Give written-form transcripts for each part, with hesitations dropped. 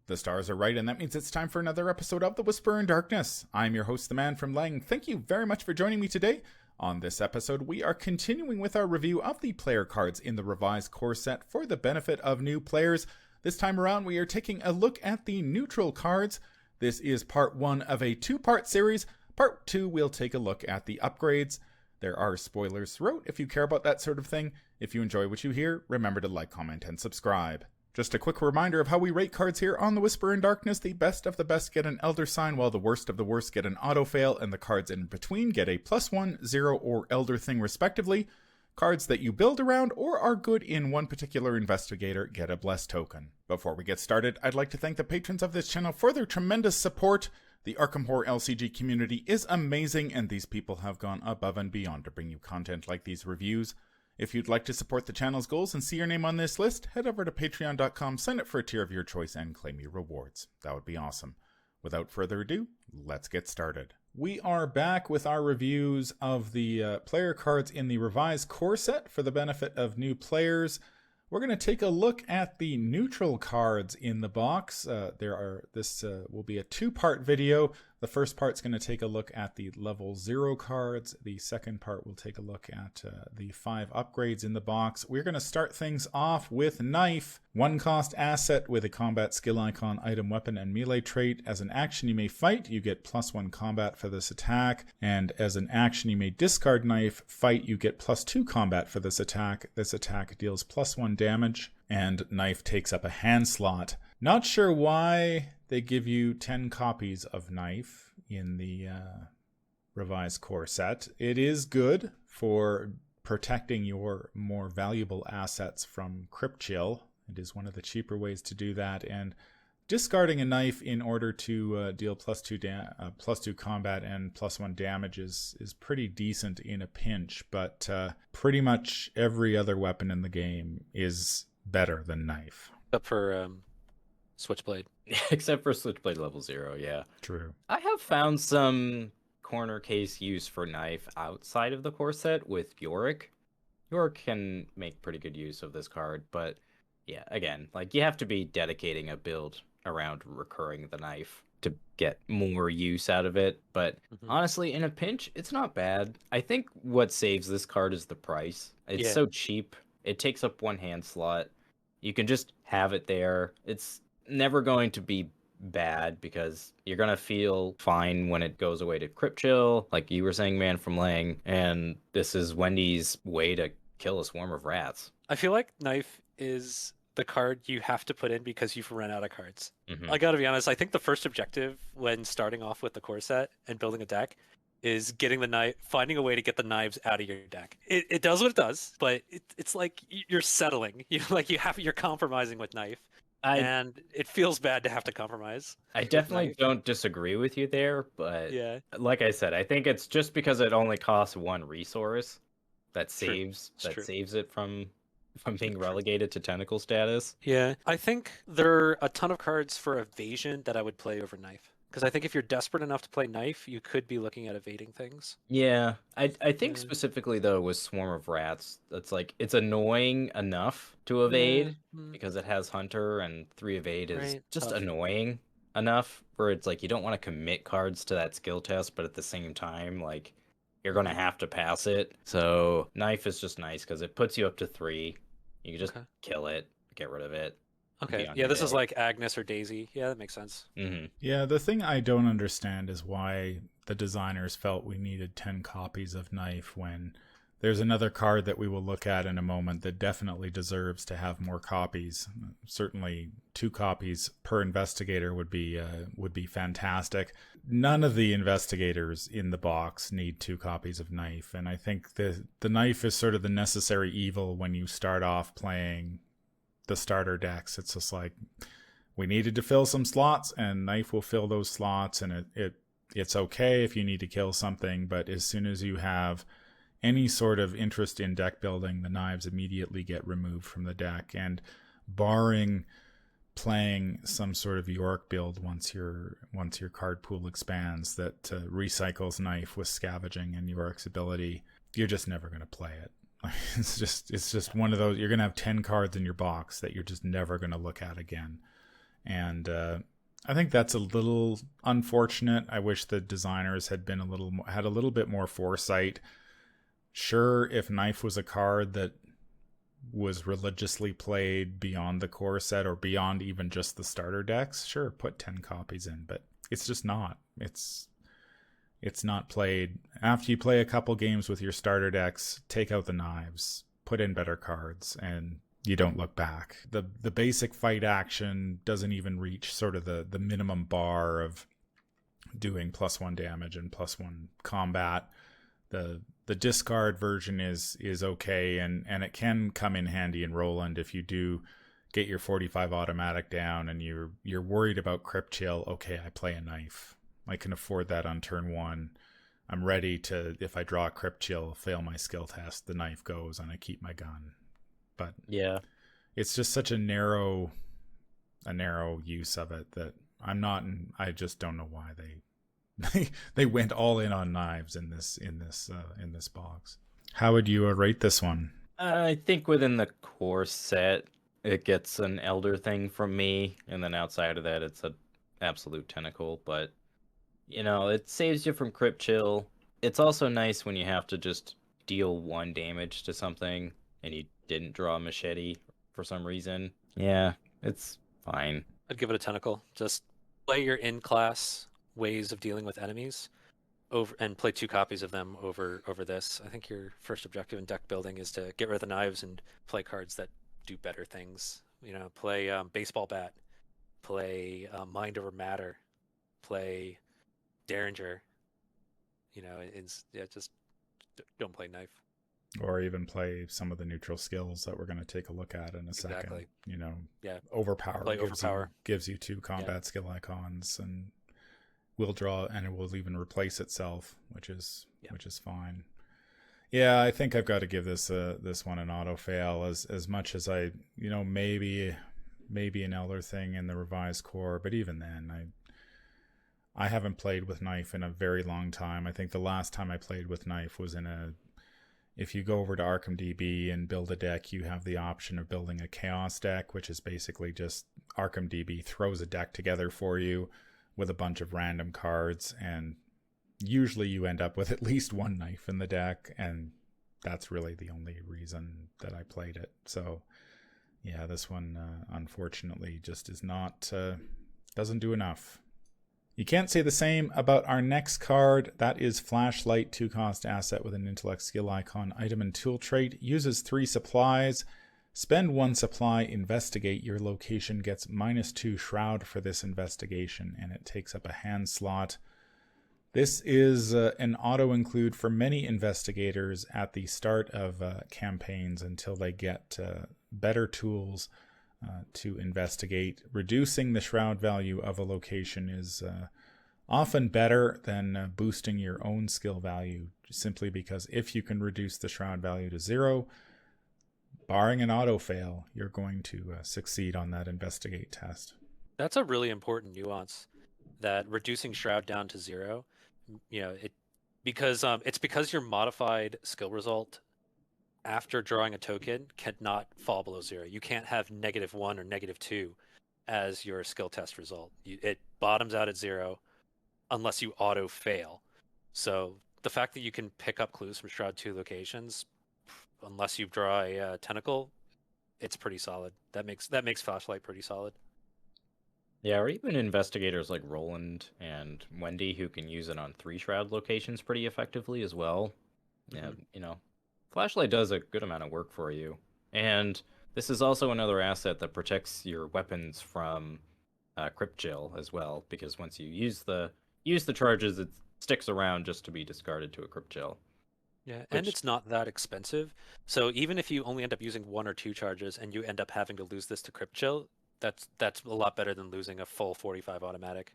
The stars are right, and that means it's time for another episode of The Whisper in Darkness. I'm your host, the man from Lang. Thank you very much for joining me today. On this episode, we are continuing with our review of the player cards in the revised core set for the benefit of new players. This time around, we are taking a look at the neutral cards. This is part one of a two-part series. Part two, we'll take a look at the upgrades. There are spoilers throughout if you care about that sort of thing. If you enjoy what you hear, remember to like, comment, and subscribe. Just a quick reminder of how we rate cards here on The Whisper in Darkness. The best of the best get an Elder Sign, while the worst of the worst get an Auto Fail, and the cards in between get a +1, 0, or Elder Thing respectively. Cards that you build around or are good in one particular investigator get a Bless token. Before we get started, I'd like to thank the patrons of this channel for their tremendous support. The Arkham Horror LCG community is amazing, and these people have gone above and beyond to bring you content like these reviews. If you'd like to support the channel's goals and see your name on this list, head over to patreon.com, sign up for a tier of your choice, and claim your rewards. That would be awesome. Without further ado, let's get started. We are back with our reviews of the player cards in the revised core set for the benefit of new players. We're going to take a look at the neutral cards in the box. This will be a two-part video. The first part's going to take a look at the level 0 cards. The second part will take a look at the 5 upgrades in the box. We're going to start things off with Knife. 1 cost asset with a combat skill icon, item, weapon, and melee trait. As an action you may fight, you get +1 combat for this attack. And as an action you may discard Knife. Fight, you get +2 combat for this attack. This attack deals +1 damage. And Knife takes up a hand slot. Not sure why they give you 10 copies of Knife in the revised core set. It is good for protecting your more valuable assets from Crypt Chill. It is one of the cheaper ways to do that. And discarding a Knife in order to deal +2 combat and +1 damage is pretty decent in a pinch. But pretty much every other weapon in the game is better than Knife. Except for Switchblade. Except for Switchblade level 0, yeah. True. I have found some corner case use for Knife outside of the core set with Yorick. Yorick can make pretty good use of this card, but yeah, again, like you have to be dedicating a build around recurring the Knife to get more use out of it. But honestly, in a pinch, it's not bad. I think what saves this card is the price. It's so cheap. It takes up 1 hand slot. You can just have it there. It's never going to be bad because you're going to feel fine when it goes away to Crypt Chill, like you were saying, Man from Lang, and this is Wendy's way to kill a swarm of rats. I feel like Knife is the card you have to put in because you've run out of cards. I gotta be honest, I think the first objective when starting off with the core set and building a deck is getting the knife, finding a way to get the knives out of your deck. It does what it does, but it's like you're settling. You're compromising with Knife. And it feels bad to have to compromise. I definitely don't disagree with you there, but like I said, I think it's just because it only costs 1 resource that saves it from being relegated to tentacle status. Yeah, I think there are a ton of cards for evasion that I would play over Knife. Because I think if you're desperate enough to play Knife, you could be looking at evading things. Yeah, I think specifically, though, with Swarm of Rats, it's like, it's annoying enough to evade because it has Hunter, and 3 evade is just annoying enough where it's like you don't want to commit cards to that skill test, but at the same time, like, you're going to have to pass it. So Knife is just nice because it puts you up to 3. You can just kill it, get rid of it. Okay, yeah, this is like Agnes or Daisy. Yeah, that makes sense. Yeah, the thing I don't understand is why the designers felt we needed 10 copies of Knife when there's another card that we will look at in a moment that definitely deserves to have more copies. Certainly 2 copies per investigator would be fantastic. None of the investigators in the box need 2 copies of Knife, and I think the Knife is sort of the necessary evil when you start off playing the starter decks. It's just like, we needed to fill some slots, and Knife will fill those slots, and it's okay if you need to kill something, but as soon as you have any sort of interest in deck building, the knives immediately get removed from the deck. And barring playing some sort of York build once your card pool expands that recycles Knife with scavenging and York's ability, you're just never going to play it. It's just one of those, you're going to have 10 cards in your box that you're just never going to look at again. And I think that's a little unfortunate. I wish the designers had been had a little bit more foresight. Sure, if Knife was a card that was religiously played beyond the core set or beyond even just the starter decks, sure, put 10 copies in, but it's just not. It's not played. After you play a couple games with your starter decks, take out the knives, put in better cards, and you don't look back. The basic fight action doesn't even reach sort of the minimum bar of doing +1 damage and +1 combat. The discard version is okay, and it can come in handy in Roland if you do get your 45 automatic down and you're worried about Crypt Chill. Okay, I play a Knife. I can afford that on turn 1. I'm ready to, if I draw a Crypt Chill, fail my skill test, the Knife goes and I keep my gun. But yeah, it's just such a narrow use of it that I just don't know why they went all in on knives in this box. How would you rate this one? I think within the core set, it gets an Elder thing from me, and then outside of that, it's an absolute tentacle. But it saves you from Crypt Chill. It's also nice when you have to just deal 1 damage to something and you didn't draw a machete for some reason. Yeah, it's fine. I'd give it a tentacle. Just play your in-class ways of dealing with enemies over and play 2 copies of them over this. I think your first objective in deck building is to get rid of the knives and play cards that do better things. Play baseball bat, play mind over matter, play Derringer. Just don't play knife. Or even play some of the neutral skills that we're going to take a look at in a second. Yeah. Overpower. Play Overpower. Gives you 2 combat skill icons and will draw, and it will even replace itself, which is fine. Yeah, I think I've got to give this one an auto fail. As much as I, maybe an Elder thing in the revised core, but even then, I haven't played with Knife in a very long time. I think the last time I played with Knife was if you go over to Arkham DB and build a deck, you have the option of building a Chaos deck, which is basically just Arkham DB throws a deck together for you with a bunch of random cards, and usually you end up with at least 1 Knife in the deck, and that's really the only reason that I played it. So yeah, this one unfortunately just is not doesn't do enough. You can't say the same about our next card. That is Flashlight, 2-cost asset with an intellect skill icon, item and tool trait. Uses 3 supplies. Spend 1 supply, investigate. Your location gets -2 shroud for this investigation, and it takes up a hand slot. This is an auto-include for many investigators at the start of campaigns until they get better tools to investigate. Reducing the shroud value of a location is often better than boosting your own skill value, simply because if you can reduce the shroud value to 0, barring an auto fail, you're going to succeed on that investigate test. That's a really important nuance, that reducing shroud down to 0, it's because your modified skill result after drawing a token cannot fall below 0. You can't have -1 or -2 as your skill test result. It bottoms out at 0 unless you auto fail. So the fact that you can pick up clues from Shroud 2 locations, unless you draw a tentacle, it's pretty solid. That makes Flashlight pretty solid. Yeah, or even investigators like Roland and Wendy who can use it on 3 shroud locations pretty effectively as well. Mm-hmm. Yeah, Flashlight does a good amount of work for you. And this is also another asset that protects your weapons from Crypt Chill as well, because once you use the charges, it sticks around just to be discarded to a Crypt Chill. Yeah, and it's not that expensive. So even if you only end up using 1 or 2 charges and you end up having to lose this to Crypt Chill, that's a lot better than losing a full 45 automatic.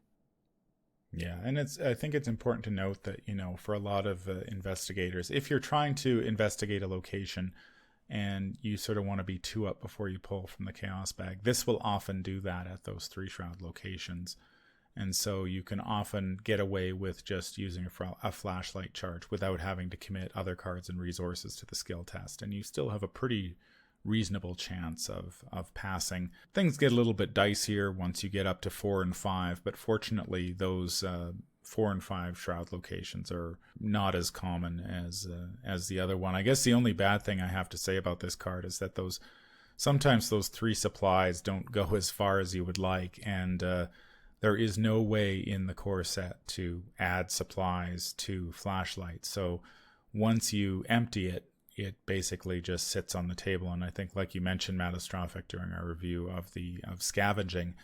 Yeah, and I think it's important to note that, for a lot of investigators, if you're trying to investigate a location and you sort of want to be 2 up before you pull from the Chaos bag, this will often do that at those 3 shroud locations. And so you can often get away with just using a flashlight charge without having to commit other cards and resources to the skill test. And you still have a pretty reasonable chance of passing. Things get a little bit dicier once you get up to 4 and 5, but fortunately those 4 and 5 shroud locations are not as common as the other one. I guess the only bad thing I have to say about this card is that sometimes those 3 supplies don't go as far as you would like, and there is no way in the core set to add supplies to flashlights. So once you empty it, it basically just sits on the table. And I think, like you mentioned, Matastrophic, during our review of scavenging,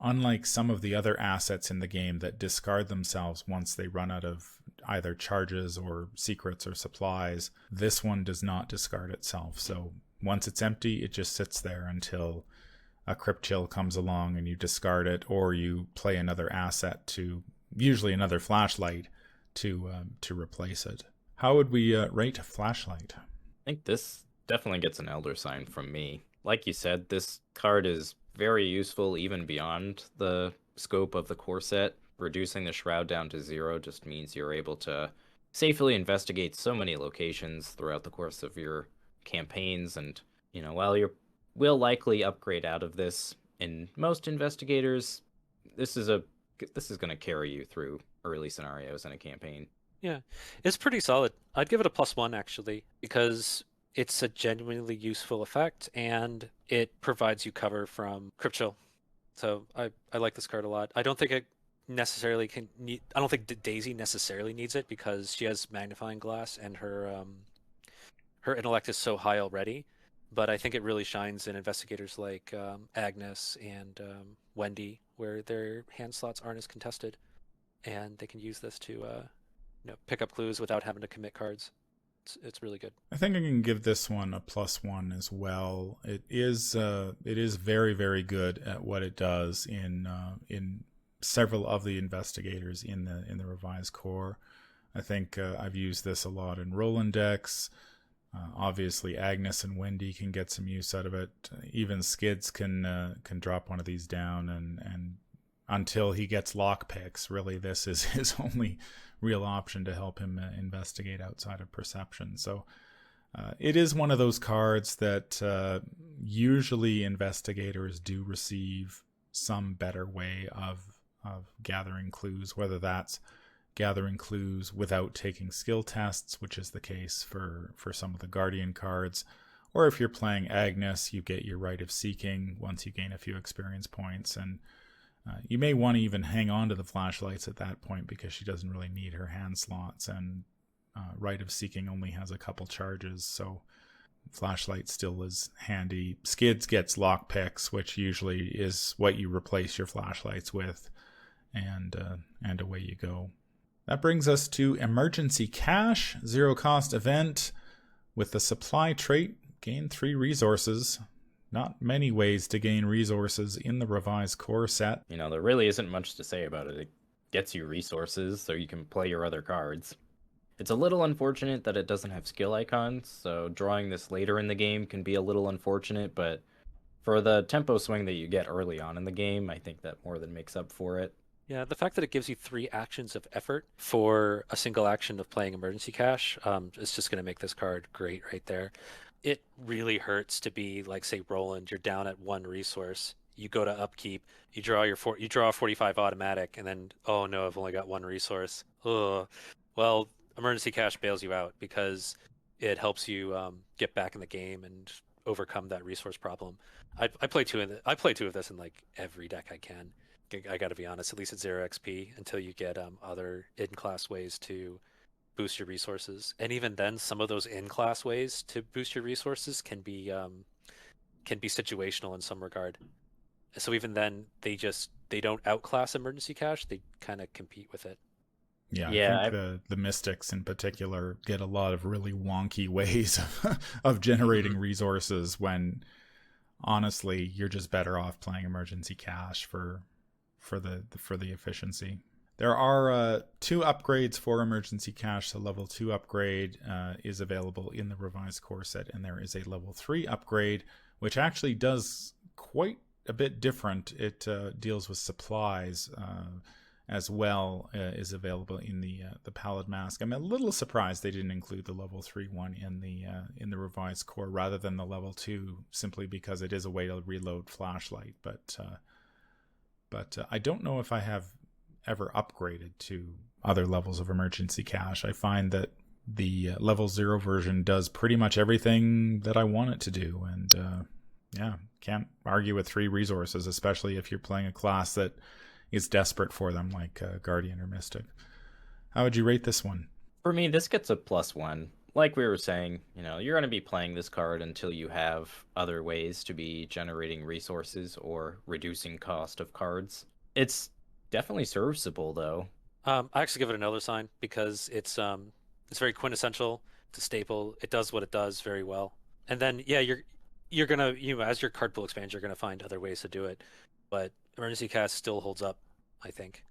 unlike some of the other assets in the game that discard themselves once they run out of either charges or secrets or supplies, this one does not discard itself. So once it's empty, it just sits there until a Crypt Chill comes along and you discard it, or you play another asset, usually another flashlight, to replace it. How would we rate Flashlight? I think this definitely gets an Elder Sign from me. Like you said, this card is very useful even beyond the scope of the core set. Reducing the shroud down to 0 just means you're able to safely investigate so many locations throughout the course of your campaigns. And, while you will likely upgrade out of this, in most investigators, this is going to carry you through early scenarios in a campaign. Yeah, it's pretty solid. I'd give it a +1 actually, because it's a genuinely useful effect and it provides you cover from Crypt Chill. So I like this card a lot. I don't think it necessarily I don't think Daisy necessarily needs it because she has magnifying glass and her intellect is so high already. But I think it really shines in investigators like Agnes and Wendy, where their hand slots aren't as contested, and they can use this to pick up clues without having to commit cards. It's really good. I think I can give this one a +1 as well. It is very, very good at what it does in several of the investigators in the revised core. I think I've used this a lot in Roland decks. Obviously, Agnes and Wendy can get some use out of it. Even Skids can drop one of these down, and until he gets lockpicks, really this is his only real option to help him investigate outside of perception. So it is one of those cards that usually investigators do receive some better way of gathering clues, whether that's gathering clues without taking skill tests, which is the case for some of the Guardian cards, or if you're playing Agnes, you get your Rite of Seeking once you gain a few experience points, and you may want to even hang on to the flashlights at that point because she doesn't really need her hand slots, and Rite of Seeking only has a couple charges, so flashlight still is handy. Skids gets lockpicks, which usually is what you replace your flashlights with, and away you go. That brings us to Emergency Cache, 0-cost event. With the supply trait, gain 3 resources. Not many ways to gain resources in the revised core set. There really isn't much to say about it. It gets you resources so you can play your other cards. It's a little unfortunate that it doesn't have skill icons, so drawing this later in the game can be a little unfortunate, but for the tempo swing that you get early on in the game, I think that more than makes up for it. Yeah, the fact that it gives you 3 actions of effort for a single action of playing Emergency Cache is just going to make this card great right there. It really hurts to be like, say, Roland, you're down at 1 resource. You go to upkeep, you draw a 45 automatic, and then, oh no, I've only got 1 resource. Ugh. Well, Emergency Cache bails you out because it helps you get back in the game and overcome that resource problem. I play 2 of this in like every deck I can. I got to be honest, at least at 0 XP until you get other in-class ways to boost your resources. And even then, some of those in-class ways to boost your resources can be situational in some regard. So even then, they don't outclass Emergency Cache; they kind of compete with it. Yeah, I think the Mystics in particular get a lot of really wonky ways of generating resources when, honestly, you're just better off playing Emergency Cache for the efficiency. There are 2 upgrades for Emergency Cache. The level 2 upgrade is available in the revised core set, and there is a level 3 upgrade, which actually does quite a bit different. It deals with supplies, as well is available in the Pallid Mask. I'm a little surprised they didn't include the level 3 one in the revised core rather than the level 2, simply because it is a way to reload flashlight. But I don't know if I have ever upgraded to other levels of emergency cache. I find that the level 0 version does pretty much everything that I want it to do, and can't argue with 3 resources, especially if you're playing a class that is desperate for them, like Guardian or Mystic. How would you rate this one? For me, this gets a +1. Like we were saying, you're going to be playing this card until you have other ways to be generating resources or reducing cost of cards. It's definitely serviceable, though. I actually give it an elder sign because it's very quintessential. It's a staple. It does what it does very well. And then you're gonna as your card pool expands, you're gonna find other ways to do it. But emergency cast still holds up, I think.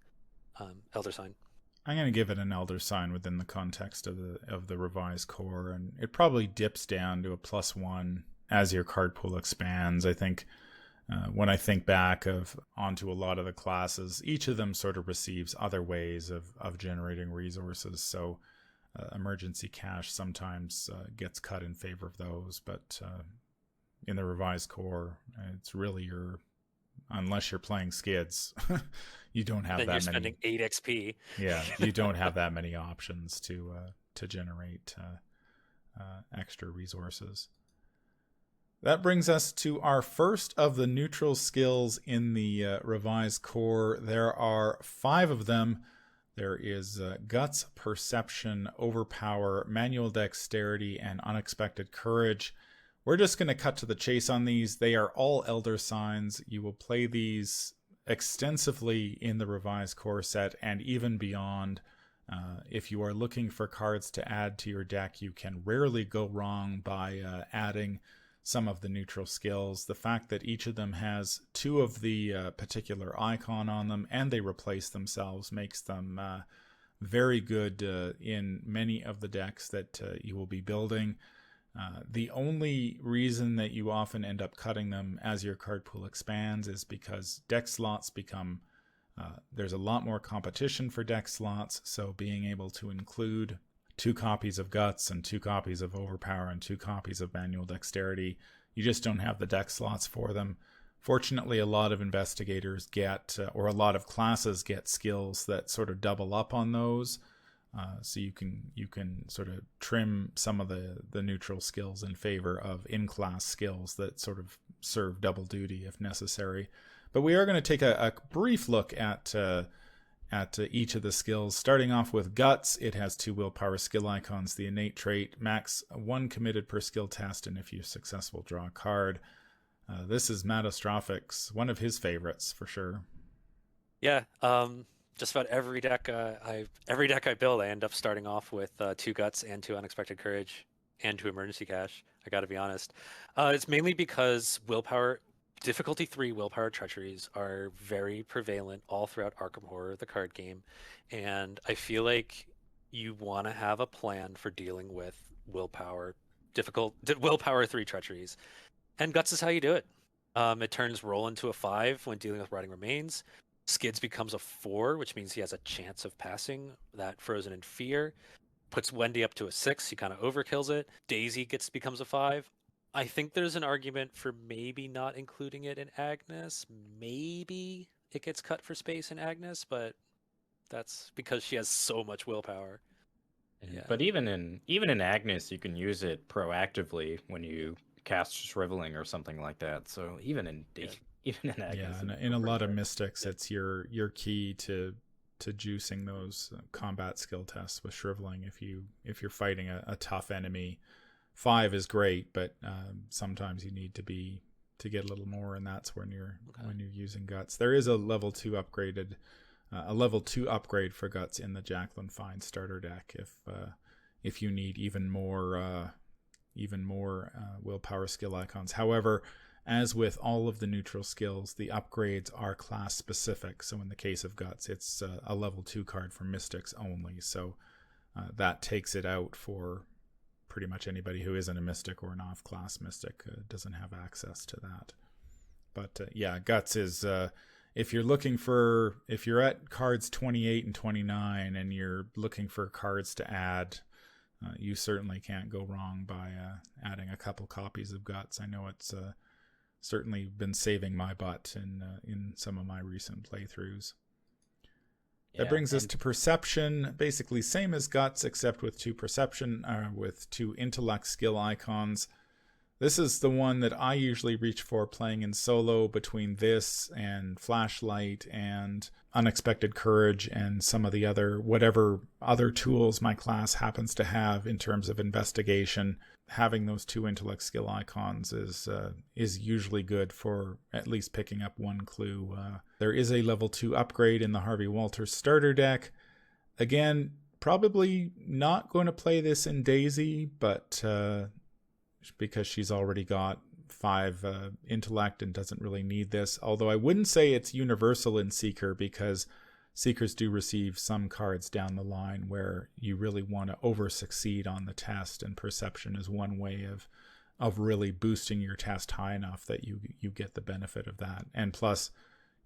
Elder sign. I'm going to give it an elder sign within the context of the revised core, and it probably dips down to a +1 as your card pool expands. I think when I think back onto a lot of the classes, each of them sort of receives other ways of generating resources. So emergency cache sometimes gets cut in favor of those, but in the revised core, it's really unless you're playing skids, you don't have then that you're many. Spending 8 XP. Yeah, you don't have that many options to generate extra resources. That brings us to our first of the neutral skills in the revised core. There are 5 of them. There is Guts, Perception, Overpower, Manual Dexterity, and Unexpected Courage. We're just going to cut to the chase on these. They are all Elder Signs. You will play these extensively in the revised core set and even beyond. If you are looking for cards to add to your deck, you can rarely go wrong by adding some of the neutral skills. The fact that each of them has 2 of the particular icon on them and they replace themselves makes them very good in many of the decks that you will be building. The only reason that you often end up cutting them as your card pool expands is because deck slots become there's a lot more competition for deck slots, so being able to include 2 copies of Guts and 2 copies of Overpower and 2 copies of Manual Dexterity, you just don't have the deck slots for them. Fortunately, a lot of investigators get, or a lot of classes get skills that sort of double up on those. So you can sort of trim some of the neutral skills in favor of in-class skills that sort of serve double duty if necessary. But we are going to take a brief look at each of the skills. Starting off with Guts, it has 2 willpower skill icons. The innate trait, max 1 committed per skill test, and if you're successful, draw a card. This is Matastroffic's one of his favorites for sure. Yeah. Just about every deck I build, I end up starting off with 2 Guts and 2 Unexpected Courage and 2 Emergency Cache. I got to be honest. It's mainly because difficulty 3 willpower treacheries are very prevalent all throughout Arkham Horror, the card game, and I feel like you want to have a plan for dealing with willpower 3 treacheries, and Guts is how you do it. It turns Roll into a 5 when dealing with Rotting Remains. Skids becomes a 4, which means he has a chance of passing that Frozen in Fear. Puts Wendy up to a 6, he kind of overkills it. Daisy becomes a 5. I think there's an argument for maybe not including it in Agnes. Maybe it gets cut for space in Agnes, but that's because she has so much willpower. Yeah. But even in Agnes, you can use it proactively when you cast Shriveling or something like that. So even in Agnes, and in a lot of Mystics, it's your key to juicing those combat skill tests with Shriveling. If you're fighting a tough enemy, 5 is great, but sometimes you need to get a little more, and that's when you're using Guts. There is a level 2 upgrade for Guts in the Jacqueline Fine starter deck if you need even more willpower skill icons. However, as with all of the neutral skills, the upgrades are class specific. So in the case of Guts, it's a level 2 card for Mystics only. So that takes it out for pretty much anybody who isn't a Mystic or an off-class Mystic doesn't have access to that. But Guts is if you're at cards 28 and 29 and you're looking for cards to add, you certainly can't go wrong by adding a couple copies of Guts. I know it's certainly been saving my butt in some of my recent playthroughs. That brings us to Perception, basically same as Guts, except with two intellect skill icons. This is the one that I usually reach for playing in solo, between this and Flashlight and Unexpected Courage and some of the whatever other tools my class happens to have in terms of investigation. Having those two intellect skill icons is usually good for at least picking up one clue. There is a level 2 upgrade in the Harvey Walters starter deck. Again, probably not going to play this in Daisy, but because she's already got 5 intellect and doesn't really need this. Although I wouldn't say it's universal in Seeker, because Seekers do receive some cards down the line where you really want to over-succeed on the test, and Perception is one way of really boosting your test high enough that you get the benefit of that. And plus,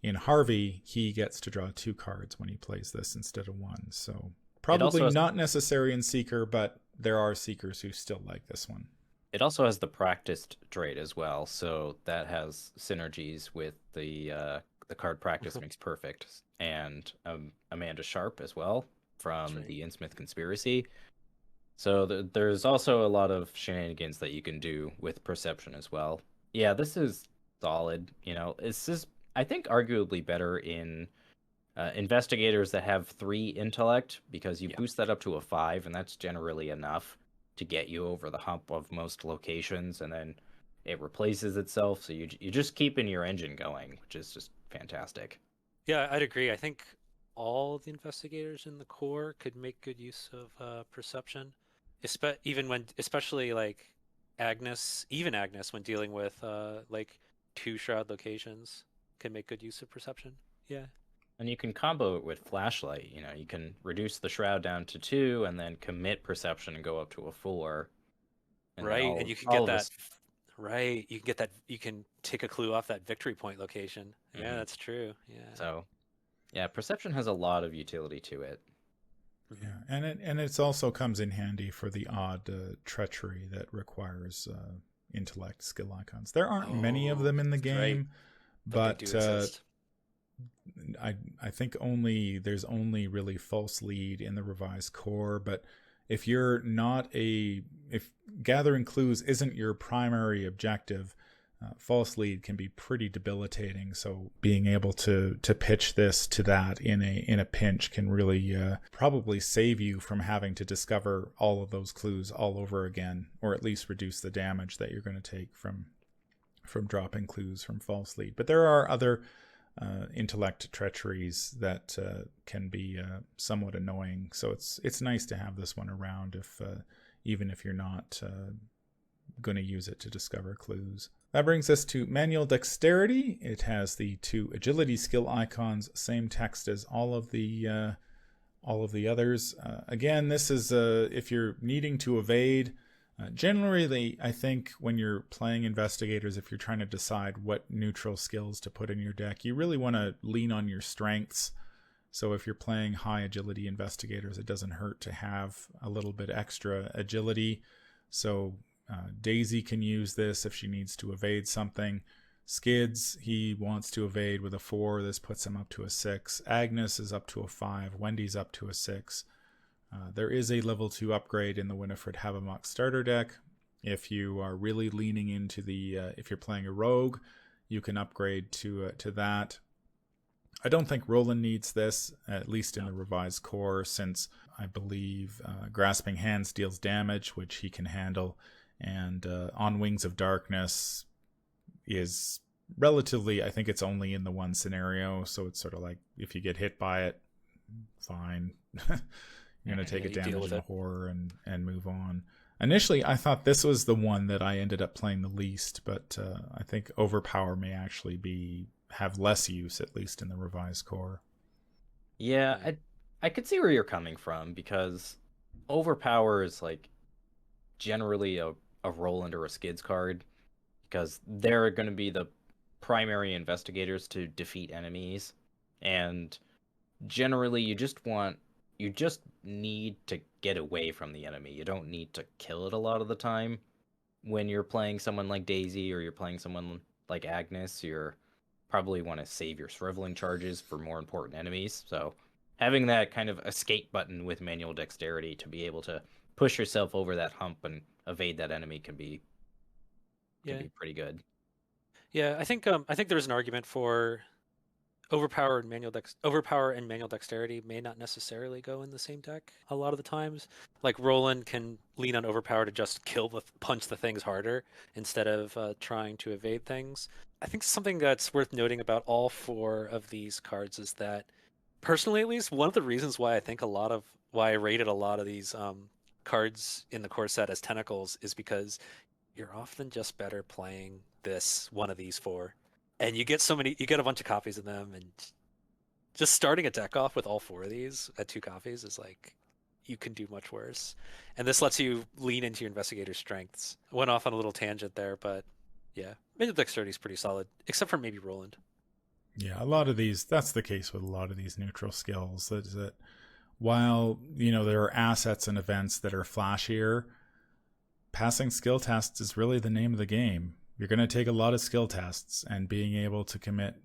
in Harvey, he gets to draw 2 cards when he plays this instead of 1. So probably not necessary in Seeker, but there are Seekers who still like this one. It also has the practiced trait as well, so that has synergies with the card Practice Makes Perfect, and Amanda Sharp as well from the Innsmouth Conspiracy. So there's also a lot of shenanigans that you can do with Perception as well. Yeah, this is solid. This is, I think, arguably better in investigators that have 3 intellect, because you boost that up to a 5, and that's generally enough to get you over the hump of most locations, and then it replaces itself, so you're just keeping your engine going, which is just fantastic. Yeah, I'd agree. I think all the investigators in the core could make good use of Perception, especially like Agnes, when dealing with like 2 shroud locations, can make good use of Perception. Yeah. And you can combo it with Flashlight. You can reduce the shroud down to 2 and then commit Perception and go up to a 4. And you can get that. Right, you can get that. You can take a clue off that victory point location. Yeah, that's true. Yeah. So, yeah, Perception has a lot of utility to it. Yeah, and it also comes in handy for the odd treachery that requires intellect skill icons. There aren't many of them in the game, but I think there's only really False Lead in the revised core. But if gathering clues isn't your primary objective, False Lead can be pretty debilitating. So being able to pitch this to that in a pinch can really probably save you from having to discover all of those clues all over again, or at least reduce the damage that you're going to take from dropping clues from False Lead. But there are other intellect treacheries that can be somewhat annoying. So it's nice to have this one around, even if you're not going to use it to discover clues. That brings us to Manual Dexterity. It has the 2 agility skill icons, same text as all of the others. Again, this is if you're needing to evade. Generally, I think when you're playing investigators, if you're trying to decide what neutral skills to put in your deck, you really want to lean on your strengths. So if you're playing high agility investigators, it doesn't hurt to have a little bit extra agility. So Daisy can use this if she needs to evade something. Skids, he wants to evade with a 4. This puts him up to a 6. Agnes is up to a 5. Wendy's up to a 6. There is a level 2 upgrade in the Winifred Havamok starter deck. If you are really leaning into if you're playing a rogue, you can upgrade to that. I don't think Roland needs this, at least in the revised core, since I believe Grasping Hands deals damage, which he can handle, and On Wings of Darkness is relatively, I think it's only in the one scenario, so it's sort of like if you get hit by it, fine. You're going to take a damage and horror and move on. Initially, I thought this was the one that I ended up playing the least, but I think Overpower may actually have less use, at least in the revised core. Yeah, I could see where you're coming from, because Overpower is like generally a Roland or a Skids card, because they're going to be the primary investigators to defeat enemies, and generally you just need to get away from the enemy. You don't need to kill it a lot of the time. When you're playing someone like Daisy or you're playing someone like Agnes, you're probably want to save your shriveling charges for more important enemies. So having that kind of escape button with manual dexterity to be able to push yourself over that hump and evade that enemy can be pretty good. Yeah, I think there's an argument for overpower and manual dexterity may not necessarily go in the same deck a lot of the times. Like Roland can lean on overpower to just punch the things harder instead of trying to evade things. I think something that's worth noting about all 4 of these cards is that, personally at least, one of the reasons why I rated a lot of these cards in the core set as tentacles is because you're often just better playing one of these 4, and you get a bunch of copies of them, and just starting a deck off with all 4 of these at 2 copies is like, you can do much worse. And this lets you lean into your investigator's strengths. I went off on a little tangent there, but yeah, manual dexterity is pretty solid, except for maybe Roland. Yeah, a lot of these, that's the case with a lot of these neutral skills, that while, there are assets and events that are flashier, passing skill tests is really the name of the game. You're going to take a lot of skill tests, and being able to commit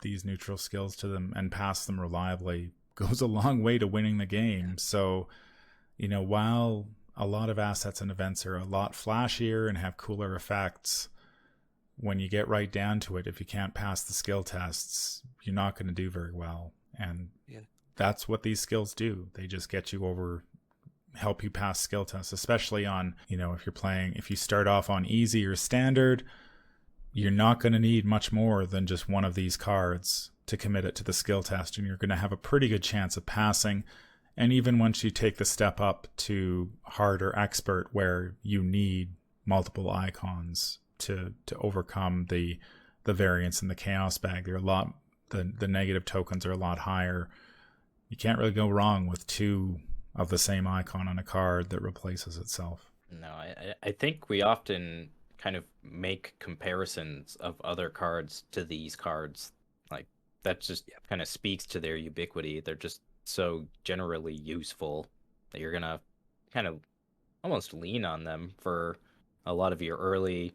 these neutral skills to them and pass them reliably goes a long way to winning the game. So, while a lot of assets and events are a lot flashier and have cooler effects, when you get right down to it, if you can't pass the skill tests, you're not going to do very well. And that's what these skills do. They just get you over, help you pass skill tests, especially on, if you start off on easy or standard, you're not going to need much more than just one of these cards to commit it to the skill test, and you're going to have a pretty good chance of passing. And even once you take the step up to hard or expert, where you need multiple icons to overcome the variance in the chaos bag, the negative tokens are a lot higher. You can't really go wrong with 2 of the same icon on a card that replaces itself. No, I think we often kind of make comparisons of other cards to these cards. Like, that just kind of speaks to their ubiquity. They're just so generally useful that you're gonna kind of almost lean on them for a lot of your early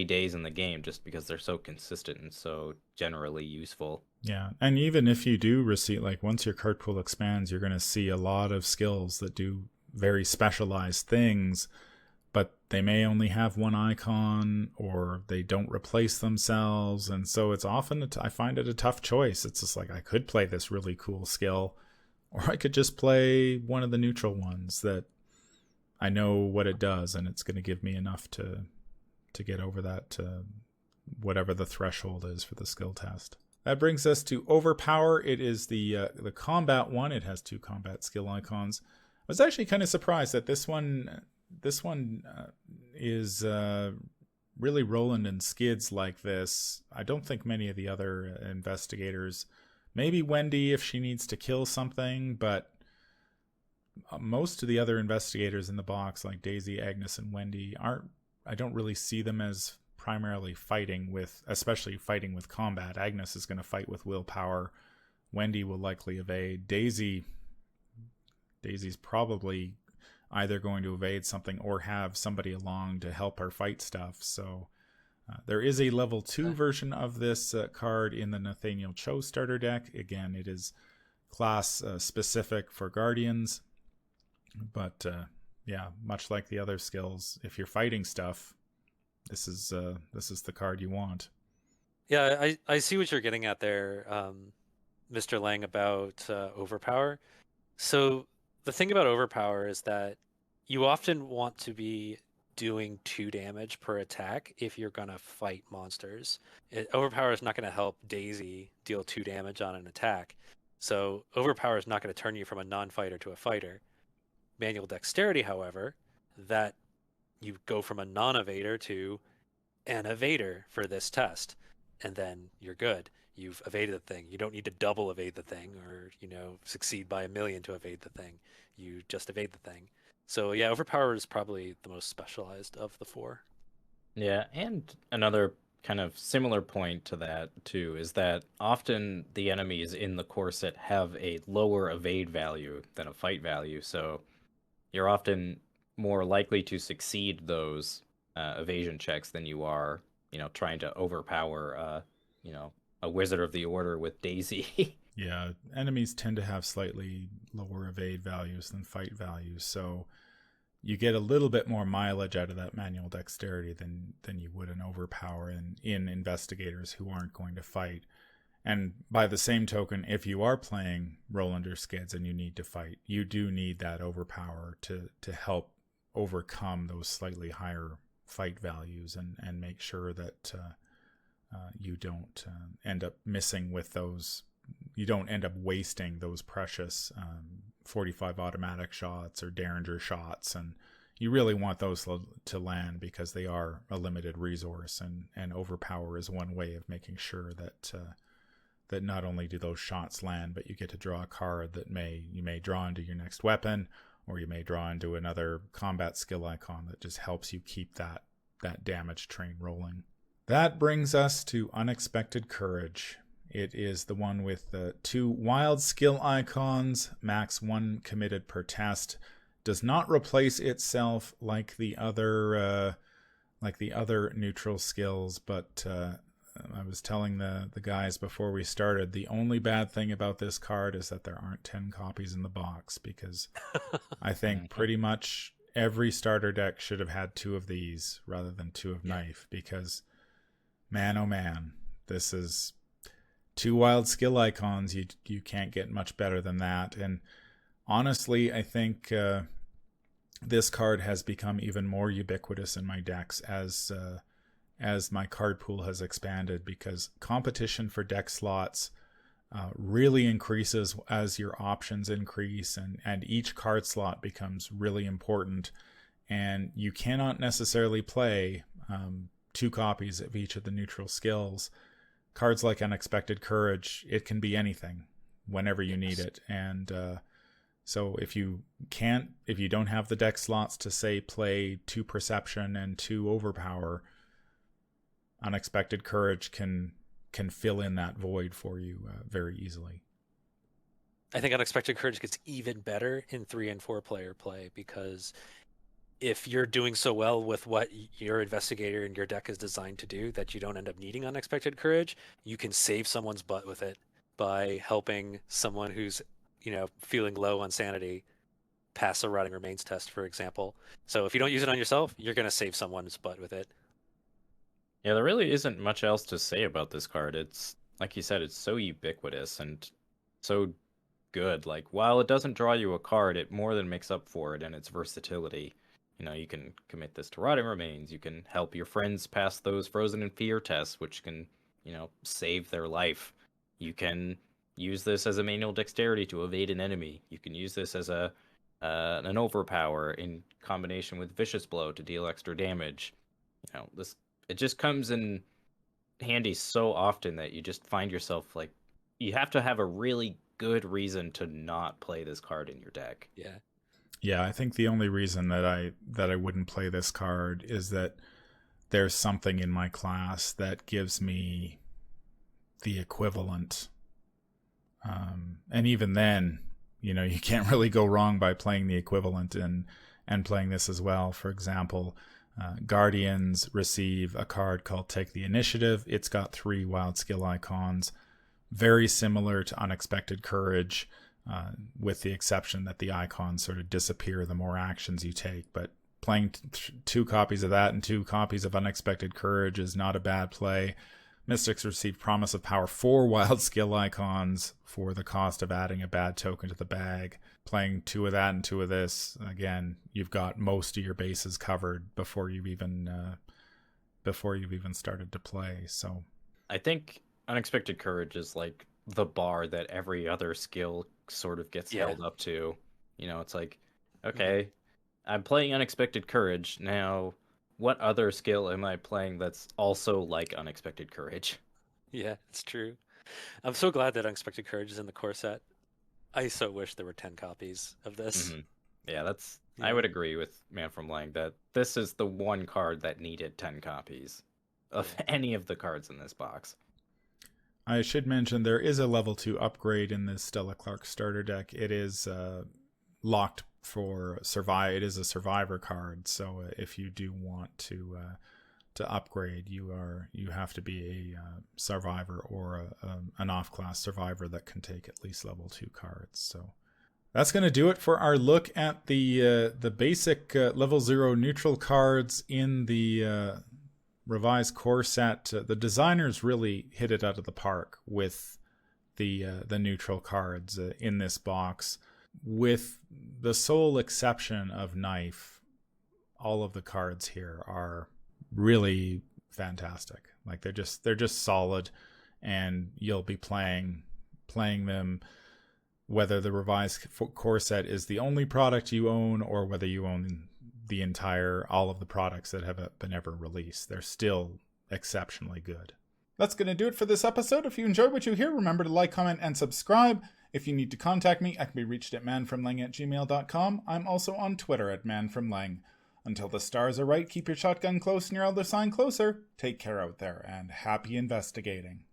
days in the game, just because they're so consistent and so generally useful. Yeah, and even if you do receive, like, once your card pool expands, you're going to see a lot of skills that do very specialized things, but they may only have 1 icon, or they don't replace themselves, and so it's often, I find it a tough choice. It's just like, I could play this really cool skill, or I could just play one of the neutral ones that I know what it does, and it's going to give me enough to get over that, whatever the threshold is for the skill test. That brings us to Overpower. It is the combat one. It has 2 combat skill icons. I was actually kind of surprised that this one is really Roland and Skids like this. I don't think many of the other investigators, maybe Wendy if she needs to kill something, but most of the other investigators in the box, like Daisy, Agnes, and Wendy, I don't really see them as primarily especially fighting with combat. Agnes is going to fight with willpower. Wendy will likely evade. Daisy's probably either going to evade something or have somebody along to help her fight stuff. So there is a level 2 version of this card in the Nathaniel Cho starter deck. Again, it is class specific for Guardians, but much like the other skills, if you're fighting stuff, this is the card you want. Yeah, I see what you're getting at there, Mr. Lang, about Overpower. So the thing about Overpower is that you often want to be doing 2 damage per attack if you're going to fight monsters. Overpower is not going to help Daisy deal 2 damage on an attack. So Overpower is not going to turn you from a non-fighter to a fighter. Manual Dexterity, however, that you go from a non-evader to an evader for this test, and then you're good. You've evaded the thing. You don't need to double evade the thing, or succeed by 1,000,000 to evade the thing. You just evade the thing. So yeah, Overpower is probably the most specialized of the 4. Yeah, and another kind of similar point to that too is that often the enemies in the core set have a lower evade value than a fight value, so you're often more likely to succeed those evasion checks than you are, trying to overpower, a Wizard of the Order with Daisy. Yeah, enemies tend to have slightly lower evade values than fight values, so you get a little bit more mileage out of that manual dexterity than you would in Overpower and in investigators who aren't going to fight. And by the same token, if you are playing roll under skids and you need to fight, you do need that Overpower to help overcome those slightly higher fight values and make sure that you don't end up missing with those. You don't end up wasting those precious 45 automatic shots or Derringer shots, and you really want those to land because they are a limited resource, and Overpower is one way of making sure that that not only do those shots land, but you get to draw a card that you may draw into your next weapon, or you may draw into another combat skill icon that just helps you keep that damage train rolling. That brings us to Unexpected Courage. It is the one with the 2 wild skill icons, max 1 committed per test. Does not replace itself like the other neutral skills, but I was telling the guys before we started, the only bad thing about this card is that there aren't 10 copies in the box, because I think pretty much every starter deck should have had 2 of these rather than 2 of Knife, because man, oh man, this is 2 wild skill icons. You can't get much better than that. And honestly, I think this card has become even more ubiquitous in my decks as my card pool has expanded, because competition for deck slots really increases as your options increase, and each card slot becomes really important, and you cannot necessarily play 2 copies of each of the neutral skills. Cards like Unexpected Courage, it can be anything whenever you need it. And so if you don't have the deck slots to, say, play 2 Perception and 2 Overpower, Unexpected Courage can fill in that void for you very easily. I think Unexpected Courage gets even better in 3 and 4 player play, because if you're doing so well with what your investigator and your deck is designed to do that you don't end up needing Unexpected Courage, you can save someone's butt with it by helping someone who's, feeling low on sanity pass a Rotting Remains test, for example. So if you don't use it on yourself, you're going to save someone's butt with it. Yeah, there really isn't much else to say about this card. It's, like you said, it's so ubiquitous and so good. Like, while it doesn't draw you a card, it more than makes up for it in its versatility. You can commit this to Rotting Remains. You can help your friends pass those Frozen in Fear tests, which can, save their life. You can use this as a manual dexterity to evade an enemy. You can use this as an Overpower in combination with Vicious Blow to deal extra damage. It just comes in handy so often that you just find yourself like, you have to have a really good reason to not play this card in your deck. Yeah. Yeah, I think the only reason that I wouldn't play this card is that there's something in my class that gives me the equivalent. And even then, you can't really go wrong by playing the equivalent and playing this as well. For example, Guardians receive a card called Take the Initiative. It's got 3 wild skill icons, very similar to Unexpected Courage, with the exception that the icons sort of disappear the more actions you take. But playing 2 copies of that and 2 copies of Unexpected Courage is not a bad play. Mystics receive Promise of Power, 4 wild skill icons for the cost of adding a bad token to the bag. Playing 2 of that and 2 of this, again, you've got most of your bases covered before you've even started to play. So I think Unexpected Courage is like the bar that every other skill sort of gets held up to. It's like, okay, I'm playing Unexpected Courage. Now, what other skill am I playing that's also like Unexpected Courage? Yeah, it's true. I'm so glad that Unexpected Courage is in the core set. I so wish there were 10 copies of this. Mm-hmm. Yeah, I would agree with Man from Lang that this is the one card that needed 10 copies of any of the cards in this box. I should mention there is a level 2 upgrade in this Stella Clark starter deck. It is locked for survive. It is a survivor card, so if you do want to upgrade, you have to be a survivor or an off-class survivor that can take at least level 2 cards. So that's going to do it for our look at the basic level 0 neutral cards in the revised core set. The designers really hit it out of the park with the neutral cards in this box. With the sole exception of Knife, all of the cards here are really fantastic. Like they're just solid, and you'll be playing them whether the revised core set is the only product you own or whether you own all of the products that have been ever released. They're still exceptionally good. That's going to do it for this episode. If you enjoyed what you hear, remember to like, comment, and subscribe. If you need to contact me, I can be reached at manfromlang@gmail.com. I'm also on Twitter at manfromlang. Until the stars are right, keep your shotgun close and your other sign closer. Take care out there, and happy investigating.